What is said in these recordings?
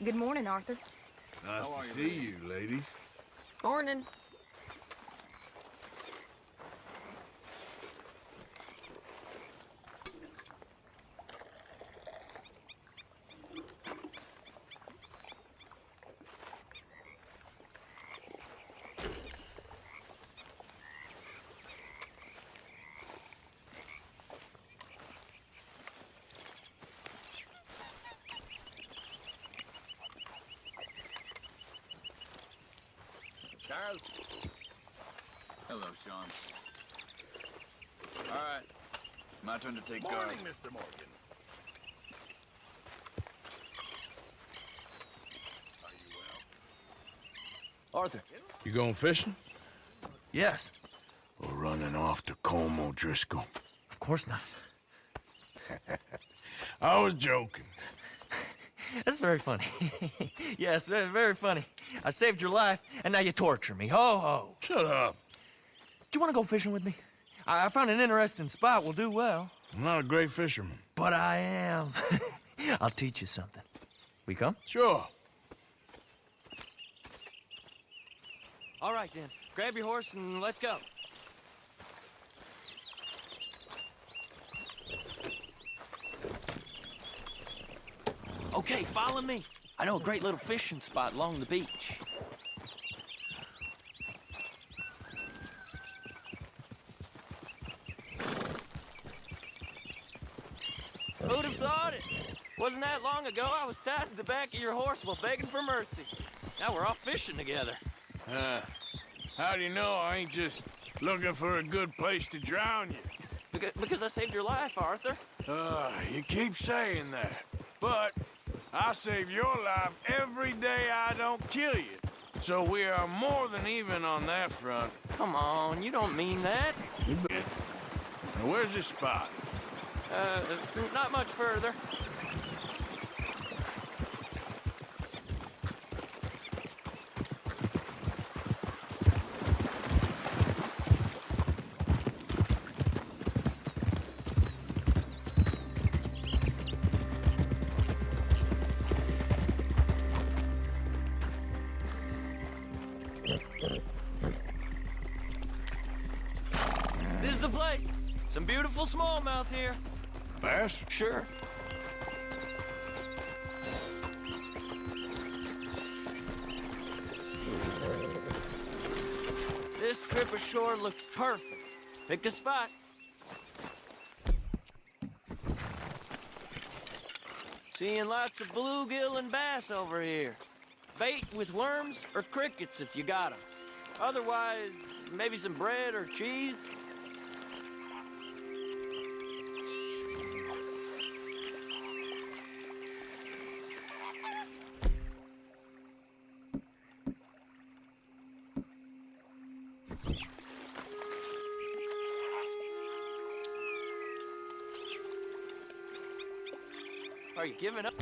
Good morning, Arthur. Nice to see you, ladies. Morning. Charles. Hello, Sean. All right. My turn to take guard. Morning, Mr. Morgan. Are you well? Arthur. You going fishing? Yes. Or running off to Colm O'Driscoll? Of course not. I was joking. That's very funny. Yes, very, very funny. I saved your life, and now you torture me. Ho, ho. Shut up. Do you want to go fishing with me? I found an interesting spot. We'll do well. I'm not a great fisherman. But I am. I'll teach you something. We come? Sure. All right, then. Grab your horse and let's go. Okay, follow me. I know a great little fishing spot along the beach. Who'd have thought it? Wasn't that long ago I was tied to the back of your horse while begging for mercy. Now we're off fishing together. How do you know I ain't just looking for a good place to drown you? Because I saved your life, Arthur. You keep saying that. But I save your life every day I don't kill you. So we are more than even on that front. Come on, you don't mean that. You bet. Now, where's this spot? Not much further. This is the place. Some beautiful smallmouth here. Bass? Sure. This strip of shore looks perfect. Pick a spot. Seeing lots of bluegill and bass over here. Bait with worms or crickets if you got 'em. Otherwise, maybe some bread or cheese. Are you giving up?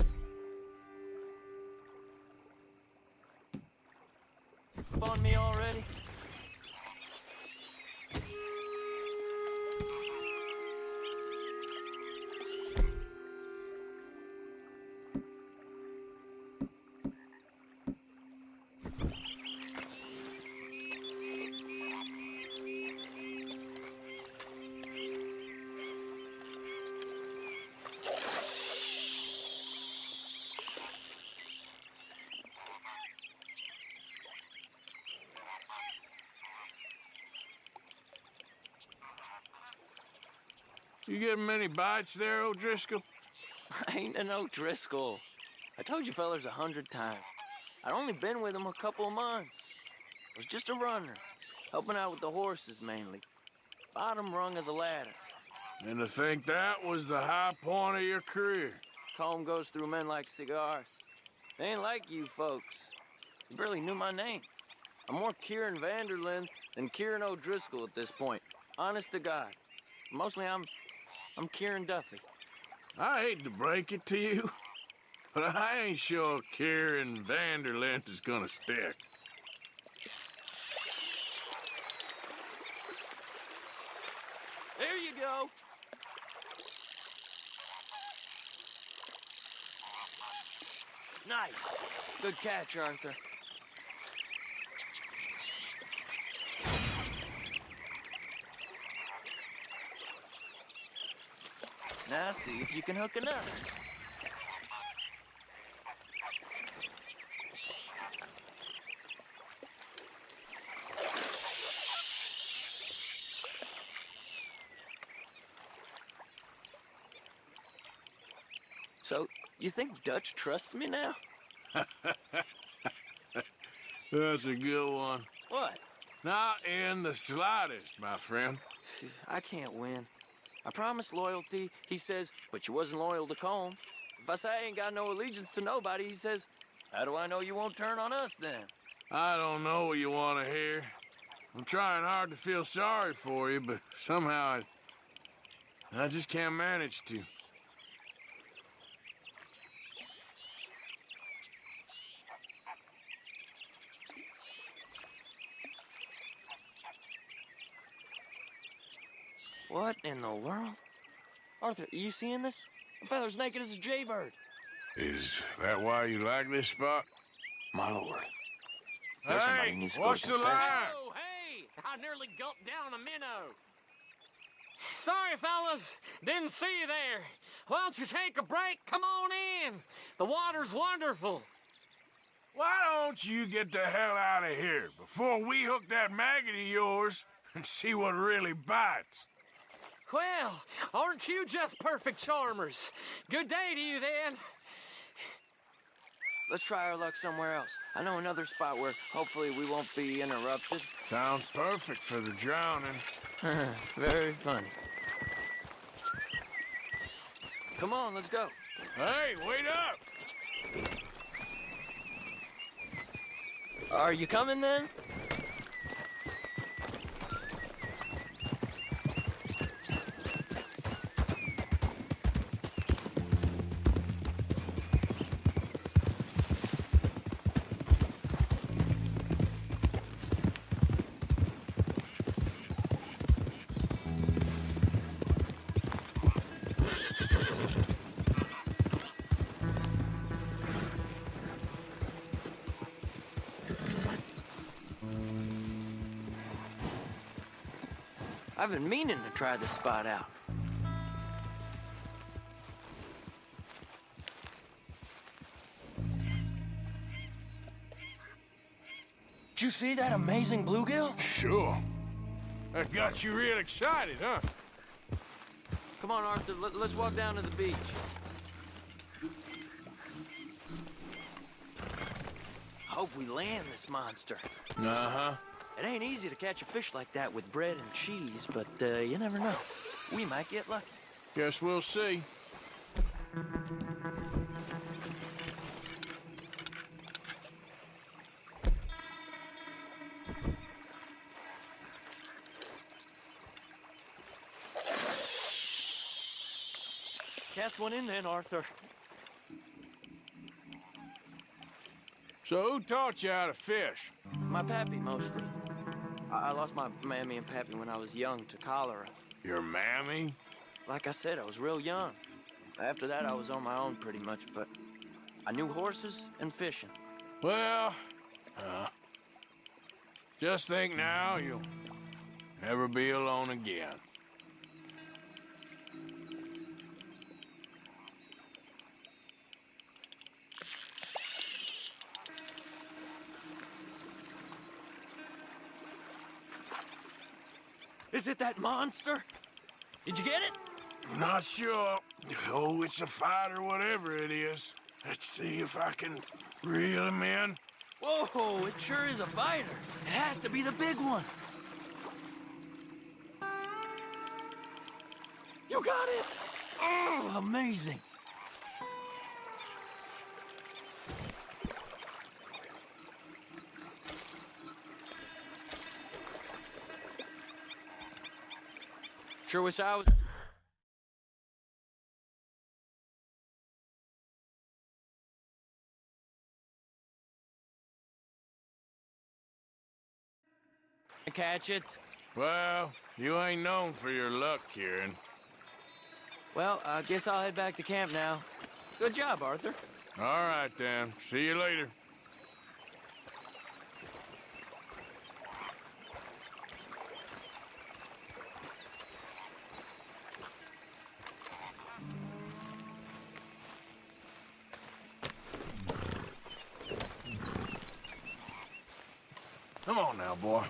On me already? You getting many bites there, O'Driscoll? I ain't an O'Driscoll. I told you fellers 100 times. I'd only been with him a couple of months. I was just a runner, helping out with the horses mainly. Bottom rung of the ladder. And to think that was the high point of your career. Colm goes through men like cigars. They ain't like you folks. You barely knew my name. I'm more Kieran Vanderlyn than Kieran O'Driscoll at this point. Honest to God. Mostly I'm Kieran Duffy. I hate to break it to you, but I ain't sure Kieran Vanderlyn is gonna stick. There you go. Nice. Good catch, Arthur. Now see if you can hook another. So, you think Dutch trusts me now? That's a good one. What? Not in the slightest, my friend. I can't win. I promised loyalty, he says, but you wasn't loyal to Colm. If I say I ain't got no allegiance to nobody, he says, how do I know you won't turn on us then? I don't know what you want to hear. I'm trying hard to feel sorry for you, but somehow I just can't manage to. What in the world? Arthur, are you seeing this? The feather's naked as a jaybird. Is that why you like this spot? My lord. There's somebody needs to go what's to the confession. line? Oh, hey! I nearly gulped down a minnow. Sorry, fellas. Didn't see you there. Why don't you take a break? Come on in. The water's wonderful. Why don't you get the hell out of here before we hook that maggot of yours and see what really bites? Well, aren't you just perfect charmers? Good day to you, then. Let's try our luck somewhere else. I know another spot where hopefully we won't be interrupted. Sounds perfect for the drowning. Very funny. Come on, let's go. Hey, wait up! Are you coming then? I've been meaning to try this spot out. Did you see that amazing bluegill? Sure. That got you real excited, huh? Come on, Arthur, let's walk down to the beach. Hope we land this monster. Uh-huh. It ain't easy to catch a fish like that with bread and cheese, but you never know. We might get lucky. Guess we'll see. Cast one in then, Arthur. So who taught you how to fish? My pappy, mostly. I lost my mammy and pappy when I was young to cholera. Your mammy? Like I said, I was real young. After that, I was on my own pretty much, but I knew horses and fishing. Well, just think now you'll never be alone again. Is it that monster? Did you get it? Not sure. Oh, it's a fight or whatever it is. Let's see if I can reel him in. Whoa, it sure is a fighter. It has to be the big one. You got it! Oh, amazing. Sure wish I was... Catch it. Well, you ain't known for your luck, Kieran. Well, I guess I'll head back to camp now. Good job, Arthur. All right, then. See you later. Come on now, boy.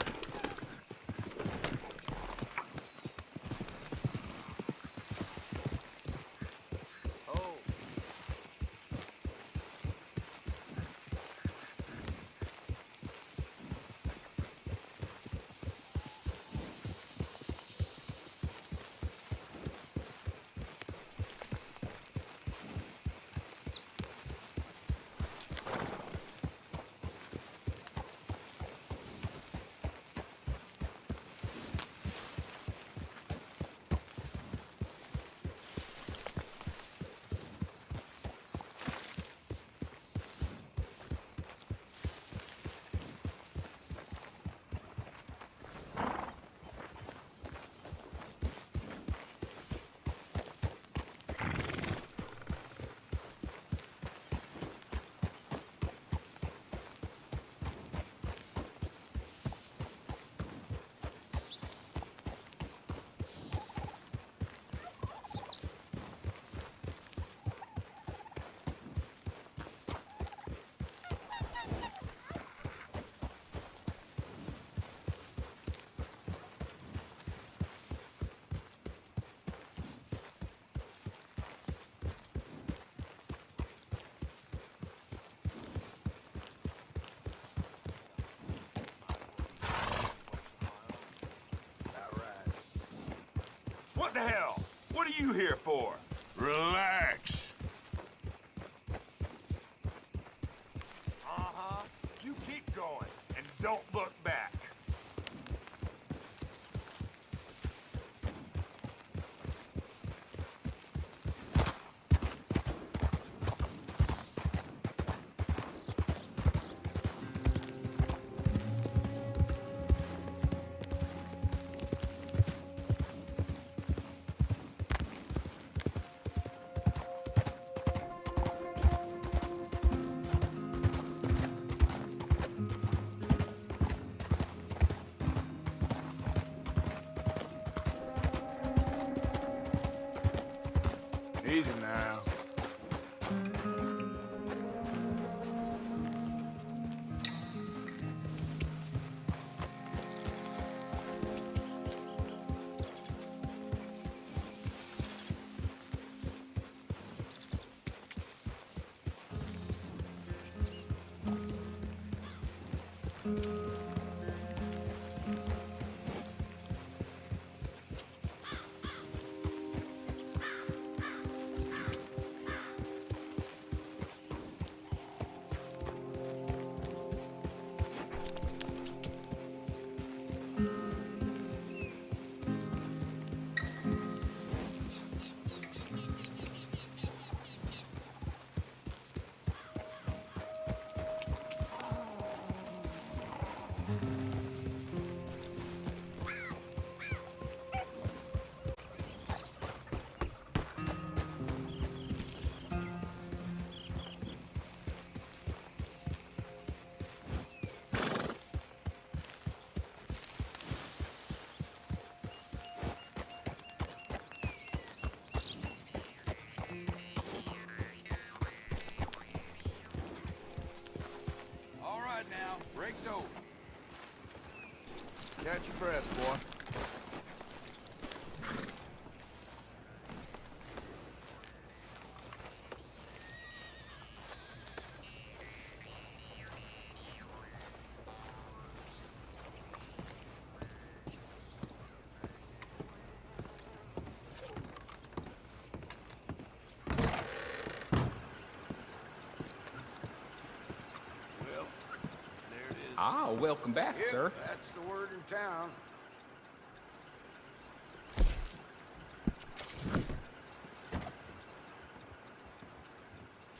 What the hell? What are you here for? Relax. Uh-huh. You keep going, and don't look back. Easy now. All right now, break's over. Catch your breath, boy. Well, there it is. Ah, welcome back, Yep, sir. that's the word in town.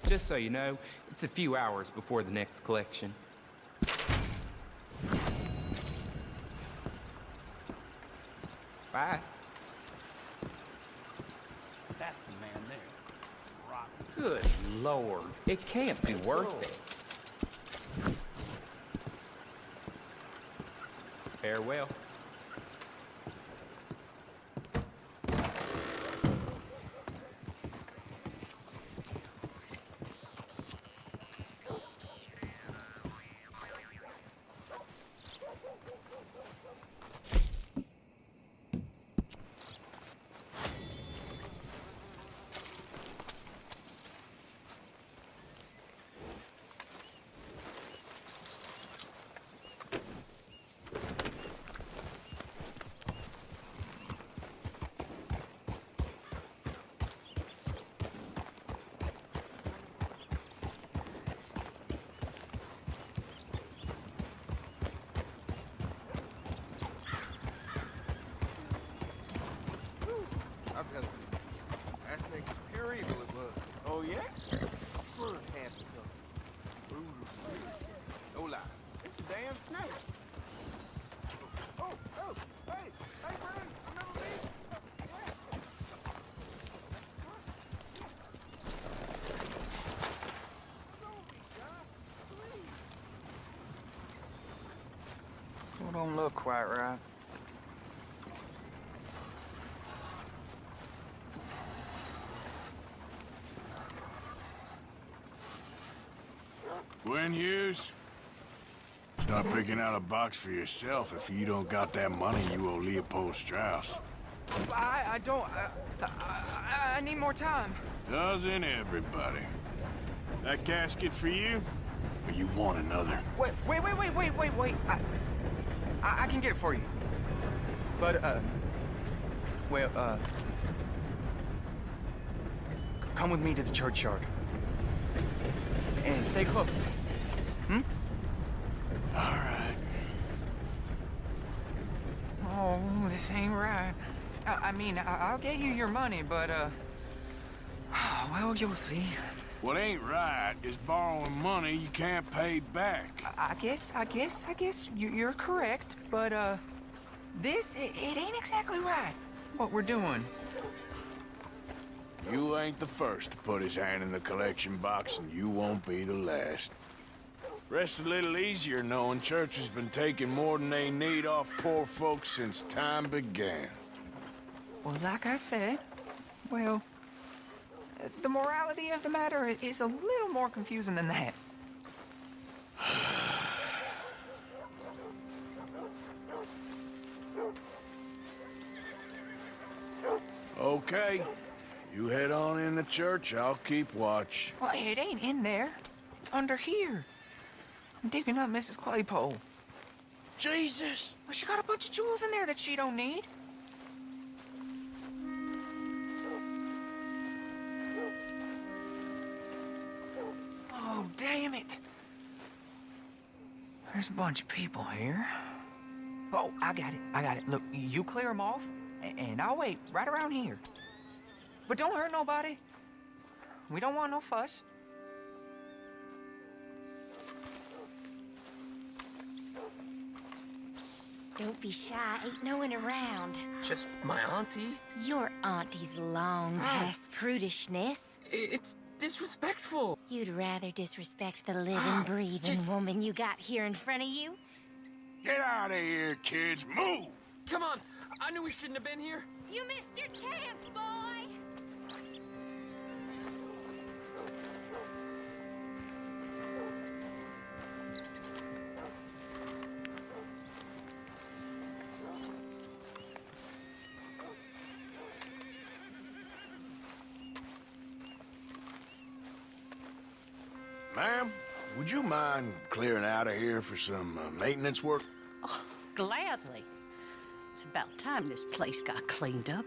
Just so you know, it's a few hours before the next collection. Bye. That's the man there. Rock. Good Lord, it can't be worth it. Farewell. I've got that snake is pure evil, it was. Oh, yeah? Swerve half the stuff. No lie. It's a damn snake. Oh, hey, Brandon, remember me? Still don't look quite right. Gwen Hughes? Start picking out a box for yourself if you don't got that money you owe Leopold Strauss. I don't. I need more time. Doesn't everybody? That casket for you? Or you want another? Wait. I can get it for you. But, come with me to the churchyard. And stay close. Hmm? All right. Oh, this ain't right. I'll get you your money, but, well, you'll see. What ain't right is borrowing money you can't pay back. I guess you're correct, but, it ain't exactly right, what we're doing. You ain't the first to put his hand in the collection box, and you won't be the last. Rests a little easier knowing church has been taking more than they need off poor folks since time began. Well, like I said, well, the morality of the matter is a little more confusing than that. Okay. You head on in the church, I'll keep watch. Well, it ain't in there. It's under here. I'm digging up Mrs. Claypole. Jesus! Well, she got a bunch of jewels in there that she don't need. Oh, damn it. There's a bunch of people here. Oh, I got it. Look, you clear them off, and I'll wait right around here. But don't hurt nobody. We don't want no fuss. Don't be shy, ain't no one around. Just my auntie? Your auntie's long past prudishness. It's disrespectful. You'd rather disrespect the living, breathing woman you got here in front of you? Get out of here, kids! Move! Come on, I knew we shouldn't have been here. You missed your chance, boy! Ma'am, would you mind clearing out of here for some maintenance work? Oh, gladly. It's about time this place got cleaned up.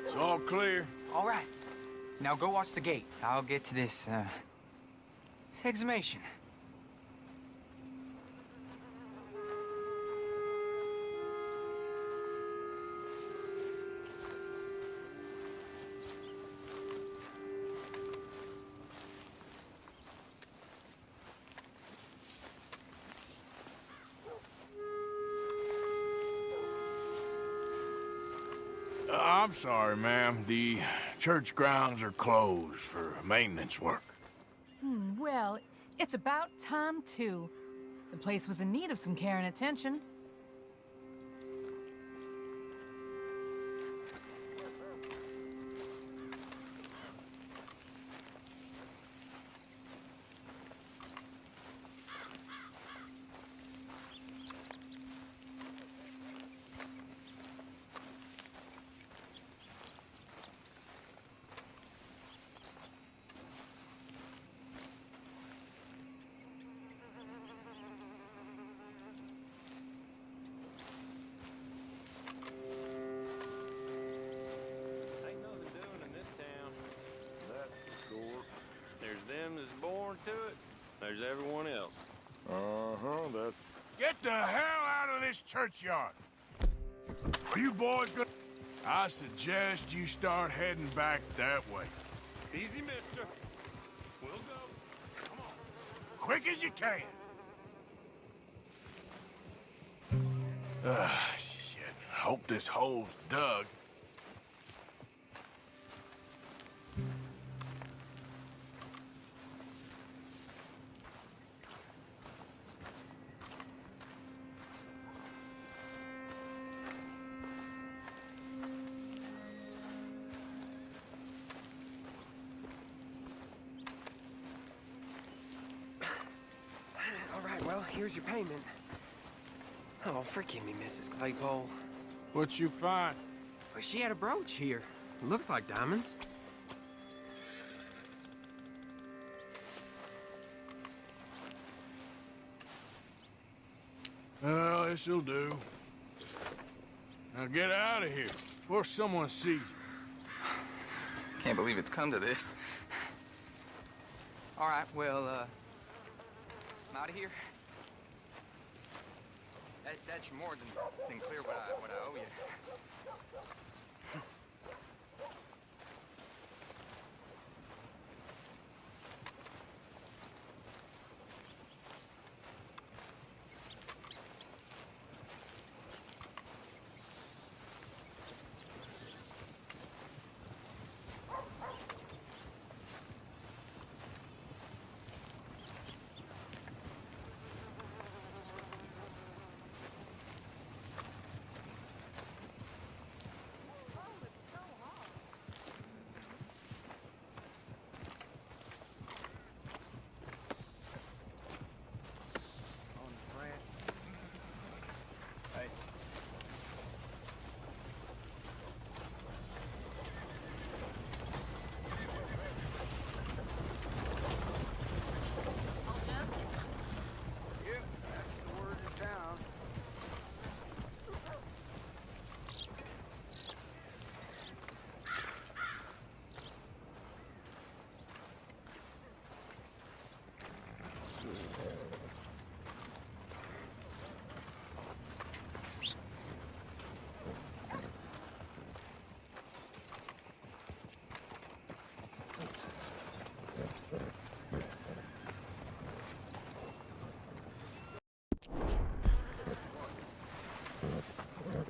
It's all clear. All right. Now go watch the gate. I'll get to this exhumation. I'm sorry, ma'am. The church grounds are closed for maintenance work. Well, it's about time, too. The place was in need of some care and attention. Ain't nothing doing in this town. That's for sure. There's them that's born to it. There's everyone else. That's... Get the hell out of this churchyard! Are you boys gonna... I suggest you start heading back that way. Easy, mister. We'll go. Come on. Quick as you can. Shit. Hope this hole's dug. All right, well, here's your payment. Oh, forgive me, Mrs. Claypole. What you find? Well, she had a brooch here. Looks like diamonds. Well, this'll do. Now get out of here before someone sees you. Can't believe it's come to this. All right, well, I'm out of here. That's more than clear what I owe you.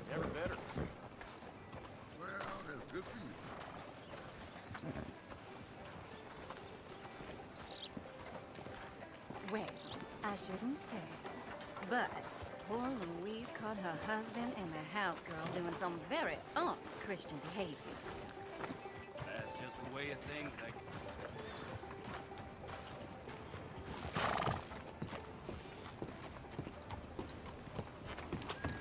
Never better. Well, that's good for you. Well, I shouldn't say, but poor Louise caught her husband and the house girl doing some very un-Christian behavior. That's just the way of things.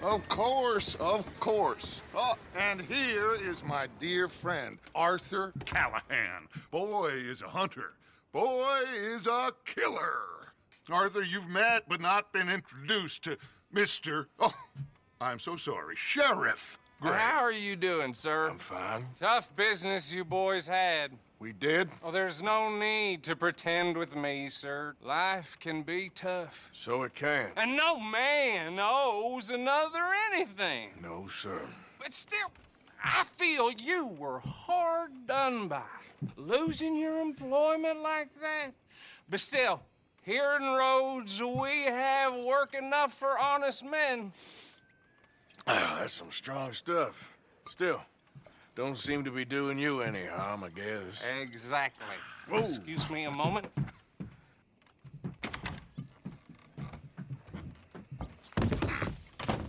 Of course, of course. Oh, and here is my dear friend, Arthur Callahan. Boy is a hunter. Boy is a killer. Arthur, you've met but not been introduced to Mr. Oh, I'm so sorry, Sheriff Gray. How are you doing, sir? I'm fine. Tough business you boys had. We did? Oh, there's no need to pretend with me, sir. Life can be tough. So it can. And no man owes another anything. No, sir. But still, I feel you were hard done by. Losing your employment like that. But still, here in Rhodes, we have work enough for honest men. Ah, that's some strong stuff. Still, Don't seem to be doing you any harm, I guess. Exactly. Whoa. Excuse me a moment.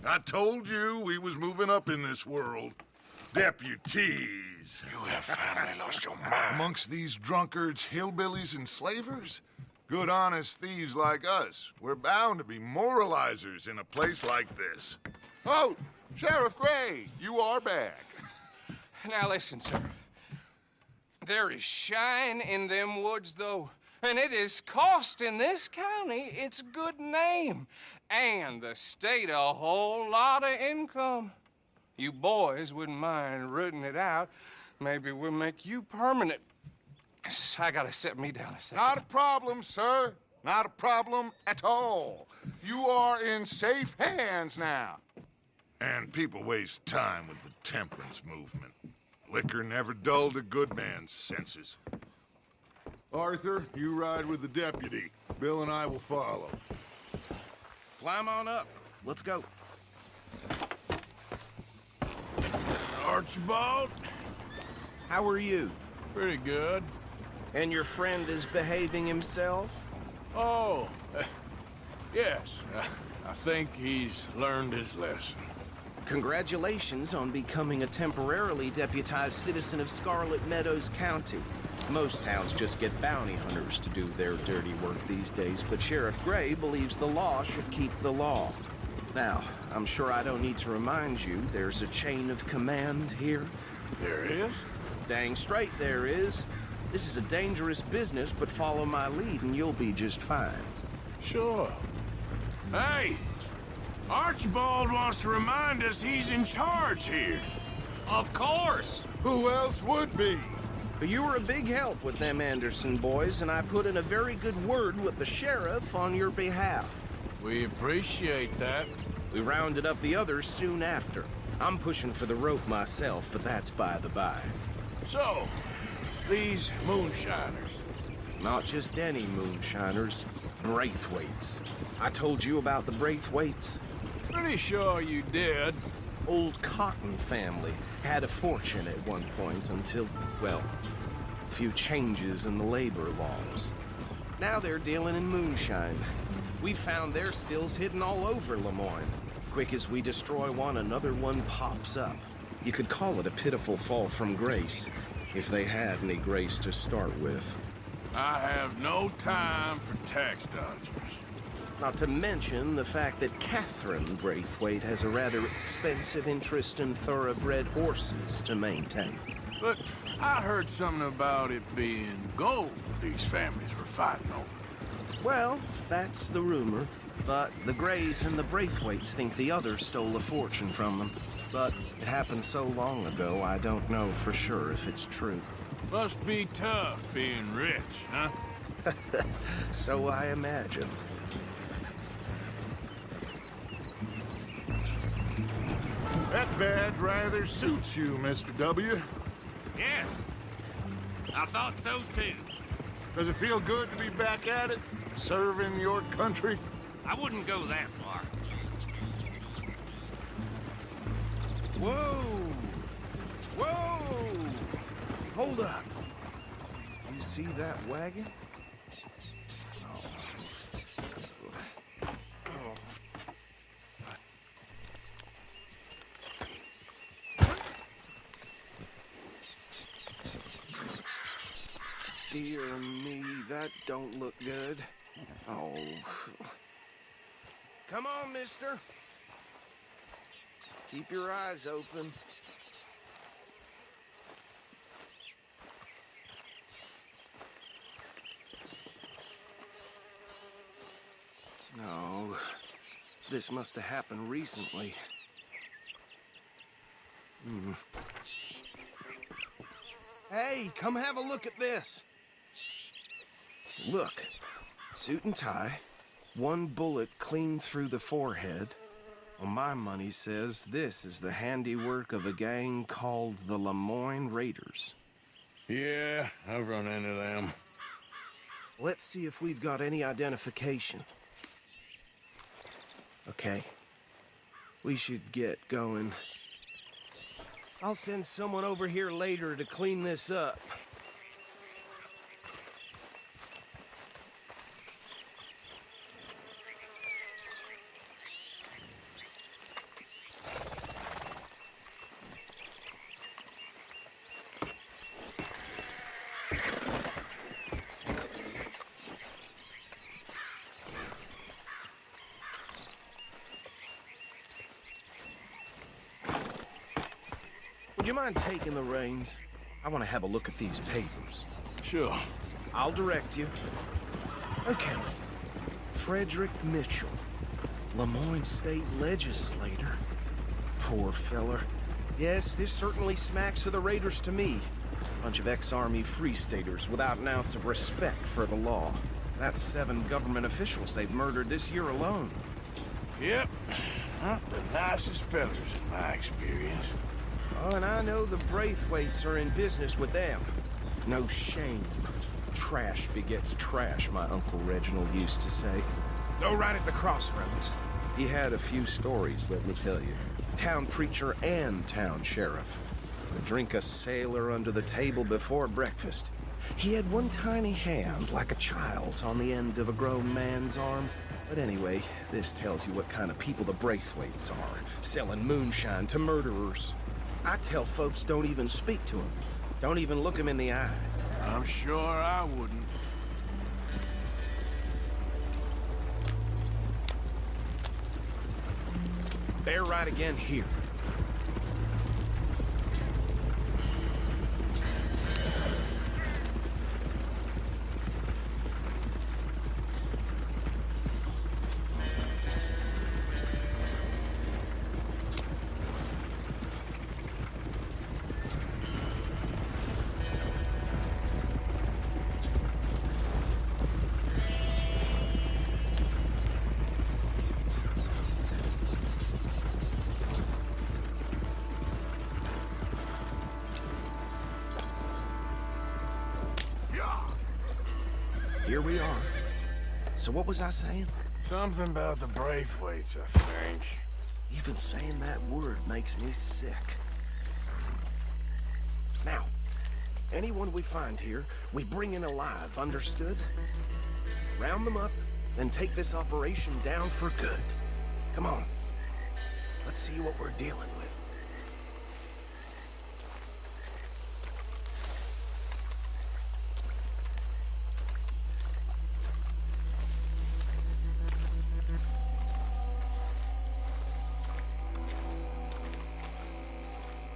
I told you we was moving up in this world. Deputies. You have finally lost your mind. Amongst these drunkards, hillbillies, and slavers? Good, honest thieves like us. We're bound to be moralizers in a place like this. Oh, Sheriff Gray, you are back. Now listen, sir. There is shine in them woods, though, and it is costing this county its good name and the state a whole lot of income. You boys wouldn't mind rooting it out. Maybe we'll make you permanent. I gotta set me down a second. Not a problem, sir. Not a problem at all. You are in safe hands now. And people waste time with the temperance movement. Liquor never dulled a good man's senses. Arthur, you ride with the deputy. Bill and I will follow. Climb on up. Let's go. Archibald? How are you? Pretty good. And your friend is behaving himself? Oh, yes. I think he's learned his lesson. Congratulations on becoming a temporarily deputized citizen of Scarlet Meadows County. Most towns just get bounty hunters to do their dirty work these days, but Sheriff Gray believes the law should keep the law. Now, I'm sure I don't need to remind you there's a chain of command here. There is? Dang straight there is. This is a dangerous business, but follow my lead and you'll be just fine. Sure. Hey! Archibald wants to remind us he's in charge here. Of course! Who else would be? You were a big help with them Anderson boys, and I put in a very good word with the sheriff on your behalf. We appreciate that. We rounded up the others soon after. I'm pushing for the rope myself, but that's by the by. So, these moonshiners. Not just any moonshiners. Braithwaites. I told you about the Braithwaites? Pretty sure you did. Old Cotton family had a fortune at one point until, well, a few changes in the labor laws. Now they're dealing in moonshine. We found their stills hidden all over Lemoyne. Quick as we destroy one, another one pops up. You could call it a pitiful fall from grace, if they had any grace to start with. I have no time for tax dodgers. Not to mention the fact that Catherine Braithwaite has a rather expensive interest in thoroughbred horses to maintain. But I heard something about it being gold these families were fighting over. Well, that's the rumor. But the Grays and the Braithwaites think the others stole a fortune from them. But it happened so long ago, I don't know for sure if it's true. Must be tough being rich, huh? So I imagine. That badge rather suits you, Mr. W. Yes. I thought so, too. Does it feel good to be back at it? Serving your country? I wouldn't go that far. Whoa! Whoa! Hold up. You see that wagon? Dear me, that don't look good. Oh. Come on, mister. Keep your eyes open. No. This must have happened recently. Hey, come have a look at this. Look, suit and tie, one bullet clean through the forehead. Well, my money says this is the handiwork of a gang called the Lemoyne Raiders. Yeah, I've run into them. Let's see if we've got any identification. Okay. We should get going. I'll send someone over here later to clean this up. Would you mind taking the reins? I want to have a look at these papers. Sure. I'll direct you. Okay. Frederick Mitchell, Lemoyne State Legislator. Poor feller. Yes, this certainly smacks of the Raiders to me. Bunch of ex-Army Free Staters without an ounce of respect for the law. That's 7 government officials they've murdered this year alone. Yep. Not the nicest fellers in my experience. Oh, and I know the Braithwaites are in business with them. No shame. Trash begets trash, my Uncle Reginald used to say. Go right at the crossroads. He had a few stories, let me tell you. Town preacher and town sheriff. Would drink a sailor under the table before breakfast. He had one tiny hand, like a child's, on the end of a grown man's arm. But anyway, this tells you what kind of people the Braithwaites are. Selling moonshine to murderers. I tell folks don't even speak to him. Don't even look him in the eye. I'm sure I wouldn't. They're right again here. Here we are. So what was I saying? Something about the Braithwaites, I think. Even saying that word makes me sick. Now, anyone we find here, we bring in alive, understood? Round them up, then take this operation down for good. Come on. Let's see what we're dealing with.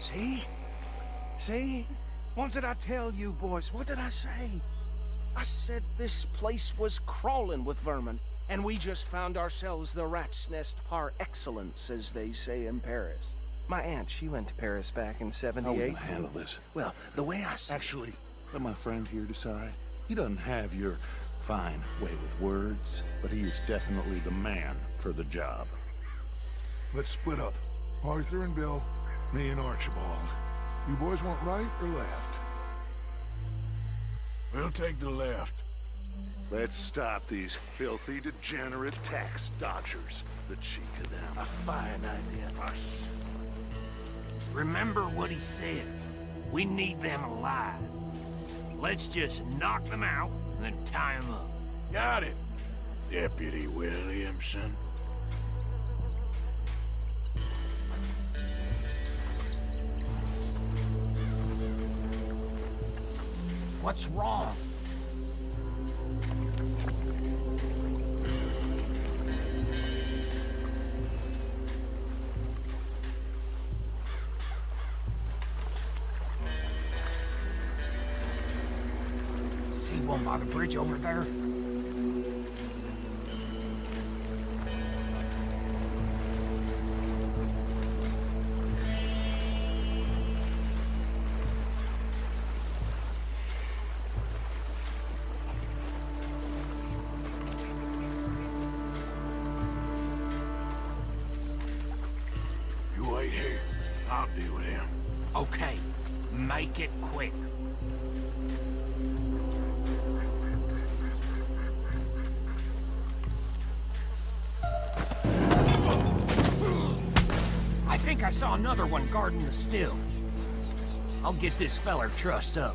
See? See? What did I tell you, boys? What did I say? I said this place was crawling with vermin, and we just found ourselves the rat's nest par excellence, as they say in Paris. My aunt, she went to Paris back in '78. How are we gonna handle this? Well, the way I see Actually, let my friend here decide. He doesn't have your fine way with words, but he is definitely the man for the job. Let's split up. Arthur and Bill, me and Archibald. You boys want right or left? We'll take the left. Let's stop these filthy, degenerate tax dodgers. The cheek of them. A fine idea. Remember what he said. We need them alive. Let's just knock them out and then tie them up. Got it, Deputy Williamson. What's wrong? See one by the bridge over there? You wait here. I'll deal with him. Okay, make it quick. I think I saw another one guarding the still. I'll get this feller trussed up.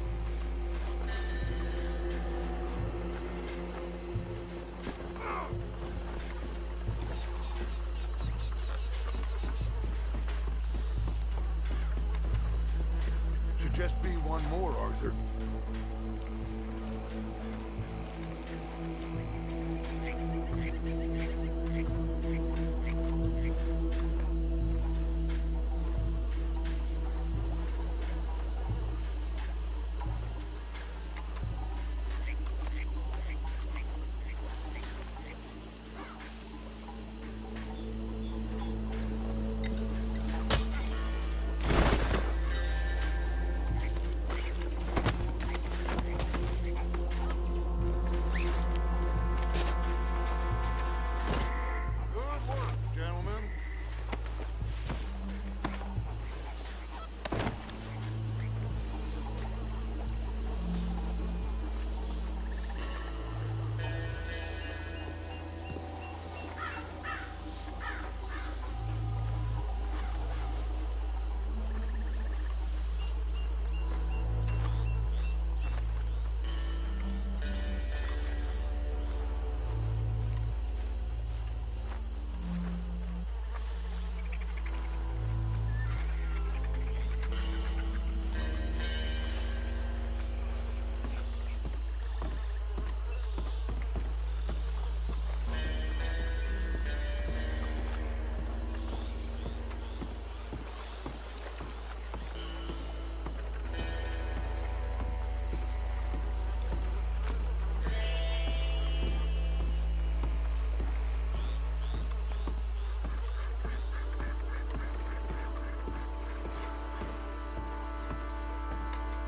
Should just be one more, Arthur.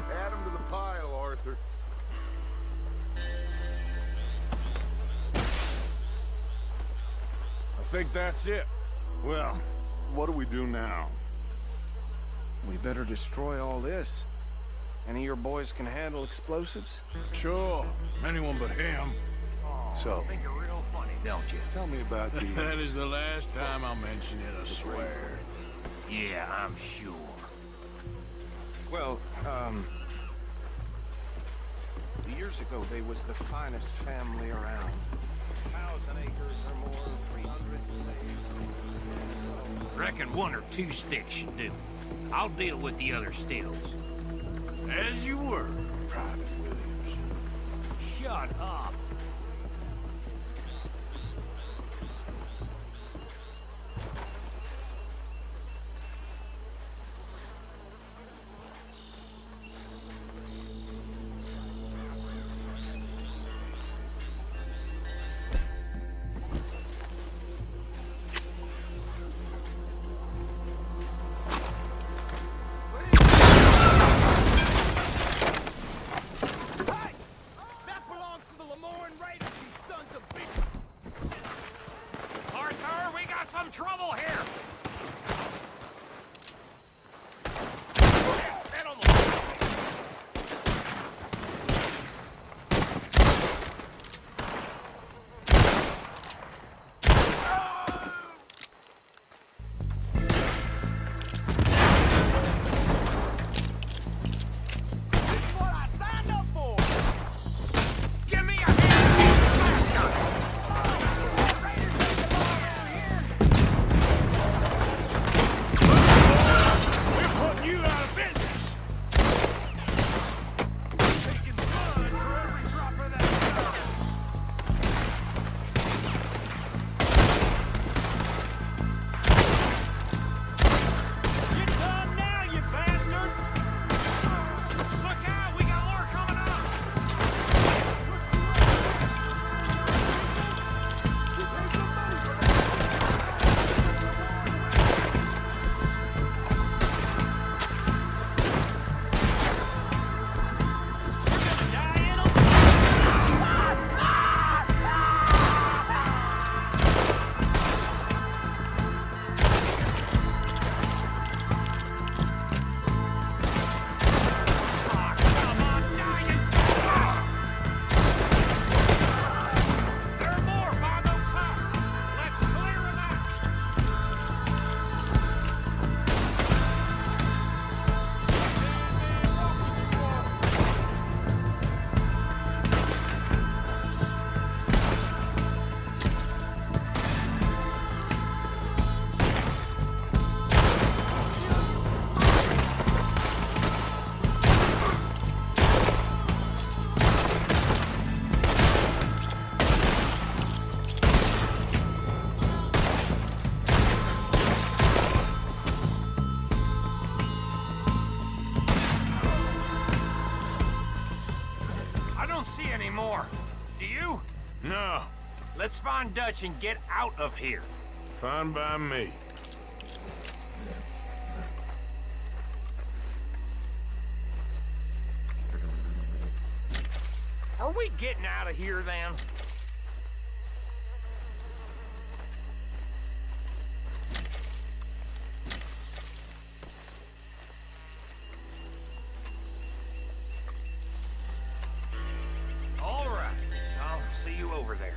Add 'em to the pile, Arthur. I think that's it. Well, what do we do now? We better destroy all this. Any of your boys can handle explosives? Sure. Anyone but him. So, Think you're real funny, don't you? tell me about the... That is the last time I'll mention it, I swear. Yeah, I'm sure. Well, years ago, they was the finest family around. 1,000 acres or more, 300 slaves. Reckon 1 or 2 sticks should do. I'll deal with the other stills. As you were, Private Williams. Shut up. That belongs to the Lamorne more. Do you? No. Let's find Dutch and get out of here. Fine by me. Are we getting out of here then? All right. I'll see you over there.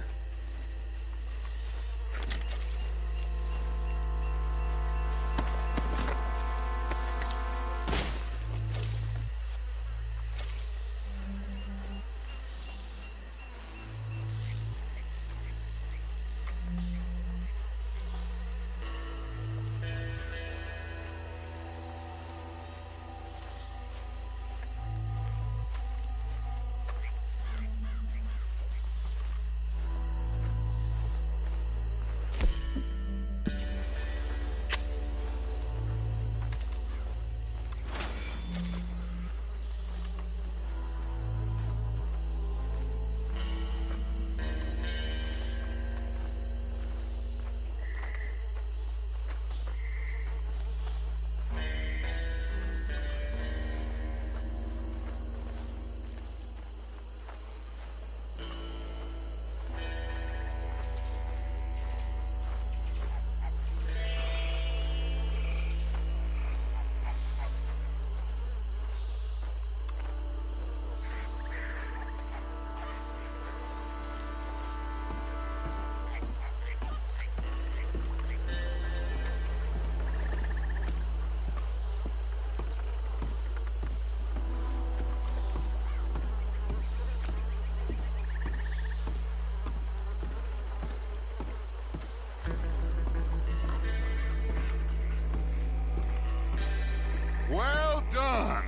Well done.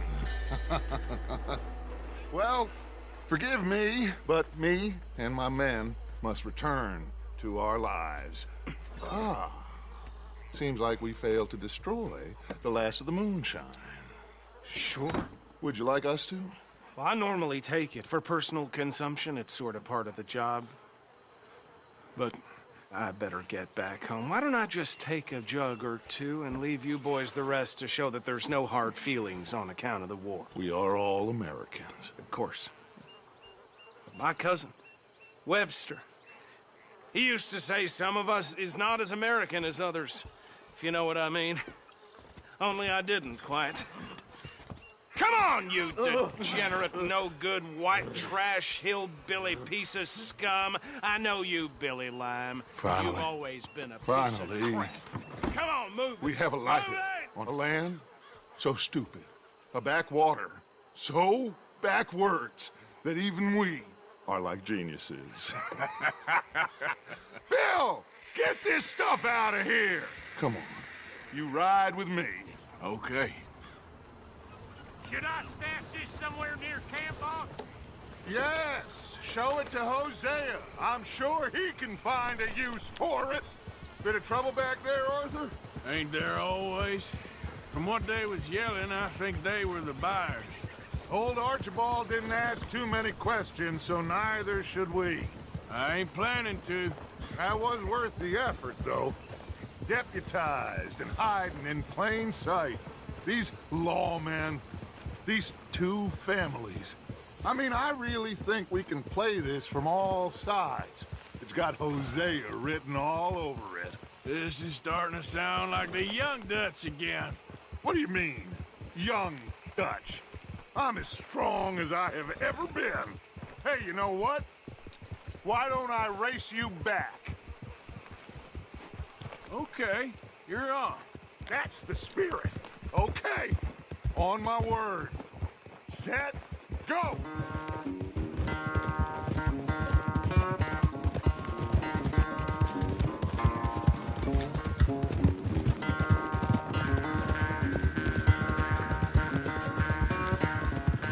Well, forgive me, but me and my men must return to our lives. Seems like we failed to destroy the last of the moonshine. Sure. Would you like us to? Well, I normally take it. For personal consumption, it's sort of part of the job. But I better get back home. Why don't I just take a jug or two and leave you boys the rest to show that there's no hard feelings on account of the war? We are all Americans. Of course. But my cousin, Webster, he used to say some of us is not as American as others, if you know what I mean. Only I didn't quite. Come on, you degenerate, no-good, white trash, hillbilly piece of scum. I know you, Billy Lime. Finally. You've always been a piece Finally. of crap. Come on, move it. We have a life Move it! on a land so stupid, a backwater so backwards that even we are like geniuses. Bill, get this stuff out of here. Come on, you ride with me. Okay. Should I stash this somewhere near camp, boss? Yes, show it to Hosea. I'm sure he can find a use for it. Bit of trouble back there, Arthur? Ain't there always? From what they was yelling, I think they were the buyers. Old Archibald didn't ask too many questions, so neither should we. I ain't planning to. That was worth the effort, though. Deputized and hiding in plain sight. These lawmen, these two families. I mean, I really think we can play this from all sides. It's got Hosea written all over it. This is starting to sound like the young Dutch again. What do you mean, young Dutch? I'm as strong as I have ever been. Hey, you know what? Why don't I race you back? Okay, you're on. That's the spirit. Okay, on my word. Set, go!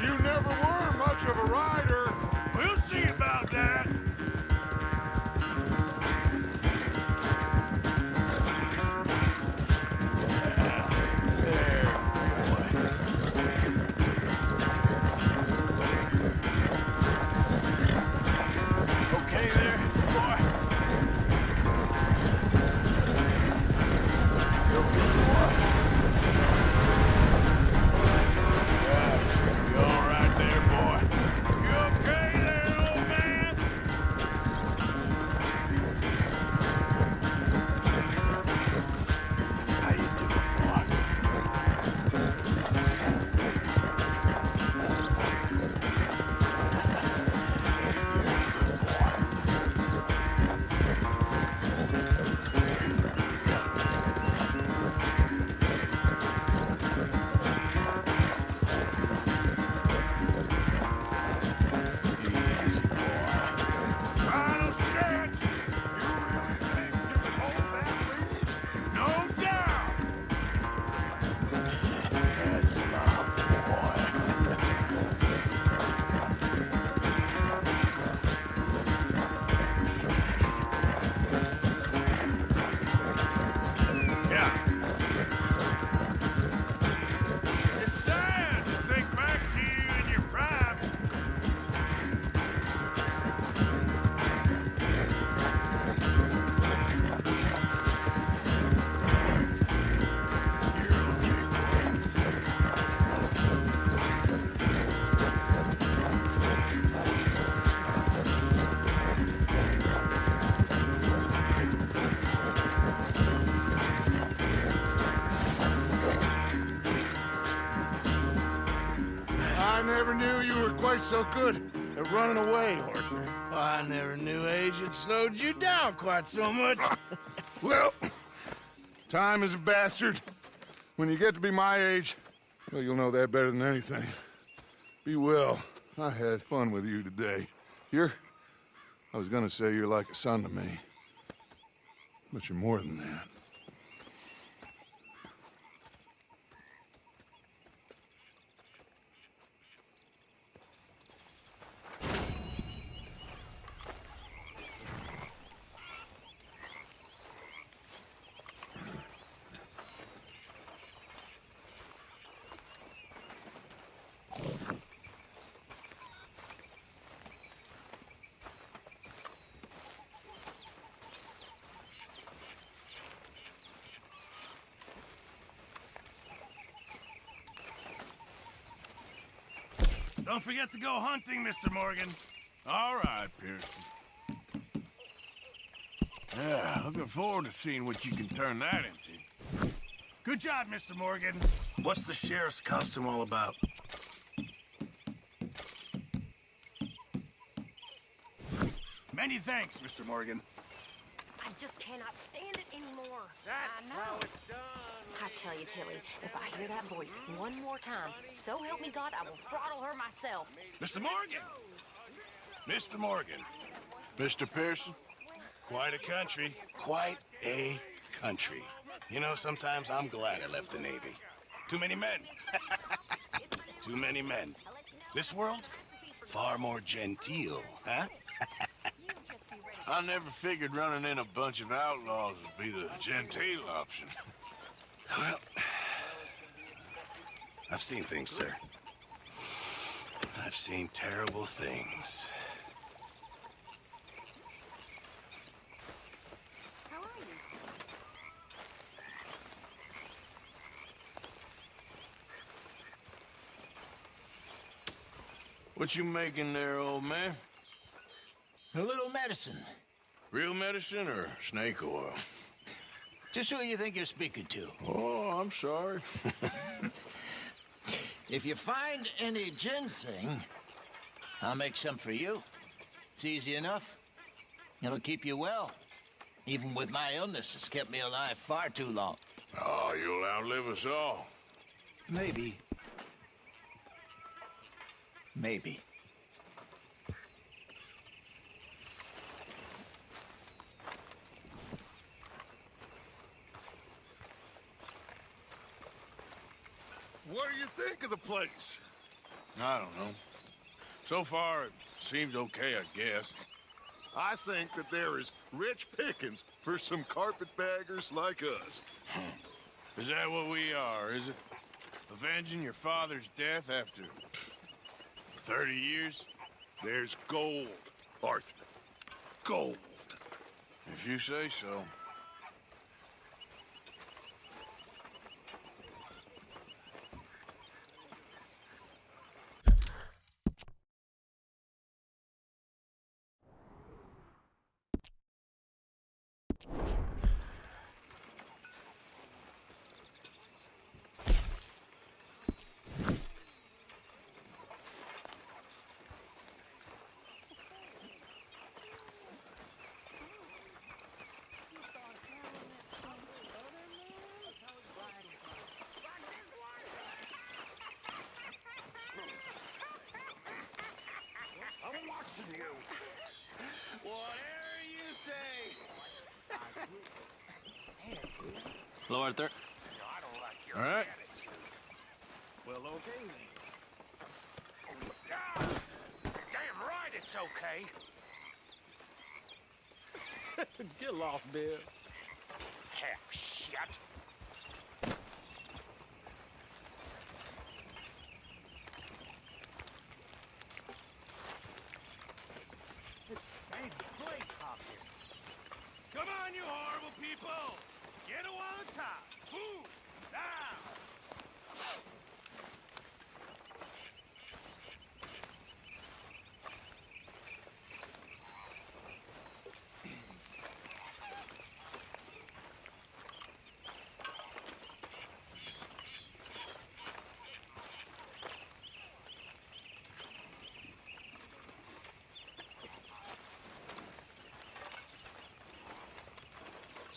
You never were much of a rider. We'll see about that. I never knew you were quite so good at running away, Arthur. I never knew age had slowed you down quite so much. Well, time is a bastard. When you get to be my age, well, you'll know that better than anything. Be well. I had fun with you today. I was gonna say you're like a son to me. But you're more than that. Don't forget to go hunting, Mr. Morgan. All right, Pearson. Yeah, looking forward to seeing what you can turn that into. Good job, Mr. Morgan. What's the sheriff's costume all about? Many thanks, Mr. Morgan. I just cannot stand it anymore. That's how it's done. I tell you, Tilly, if I hear that voice one more time, so help me God, I will throttle her myself. Mr. Morgan! Mr. Morgan. Mr. Pearson? Quite a country. Quite a country. You know, sometimes I'm glad I left the Navy. Too many men. Too many men. This world, far more genteel, huh? I never figured running in a bunch of outlaws would be the genteel option. Well, I've seen things, sir. I've seen terrible things. What you making there, old man? A little medicine. Real medicine or snake oil? Just who you think you're speaking to. Oh, I'm sorry. If you find any ginseng, I'll make some for you. It's easy enough. It'll keep you well. Even with my illness, it's kept me alive far too long. Oh, you'll outlive us all. Maybe. Maybe. What do you think of the place? I don't know. So far, it seems okay, I guess. I think that there is rich pickings for some carpetbaggers like us. Is that what we are, is it? Avenging your father's death after 30 years? There's gold, Arthur. Gold. If you say so. I'm watching you. Whatever you say. Hello, Arthur. I don't like your All right. attitude. Well, okay then. Ah, damn right it's okay. Get lost, Bill. Half shit. Come on, you horrible people! Get a one top! Move! Now!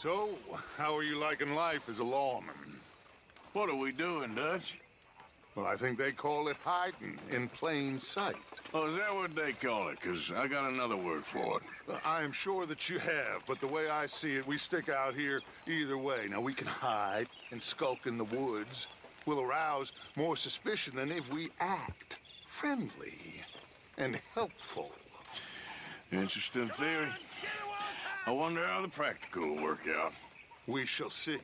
So, how are you liking life as a lawman? What are we doing, Dutch? Well, I think they call it hiding in plain sight. Oh, is that what they call it? Because I got another word for it. I am sure that you have, but the way I see it, we stick out here either way. Now, we can hide and skulk in the woods. We'll arouse more suspicion than if we act friendly and helpful. Interesting theory. I wonder how the practical will work out. We shall see.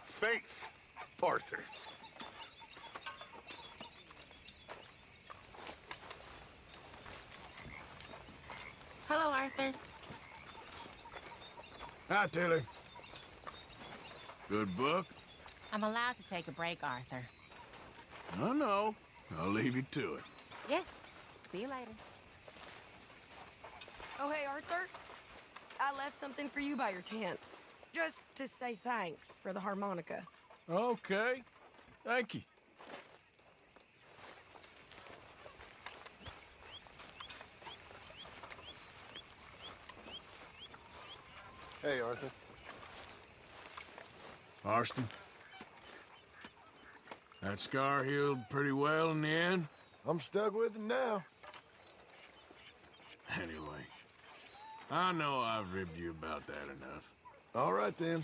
Faith, Arthur. Hello, Arthur. Hi, Tilly. Good book? I'm allowed to take a break, Arthur. I know. I'll leave you to it. Yes. See you later. Oh, hey, Arthur. I left something for you by your tent. Just to say thanks for the harmonica. Okay. Thank you. Hey, Arthur. Marston. That scar healed pretty well in the end? I'm stuck with it now. Anyway, I know I've ribbed you about that enough. All right, then.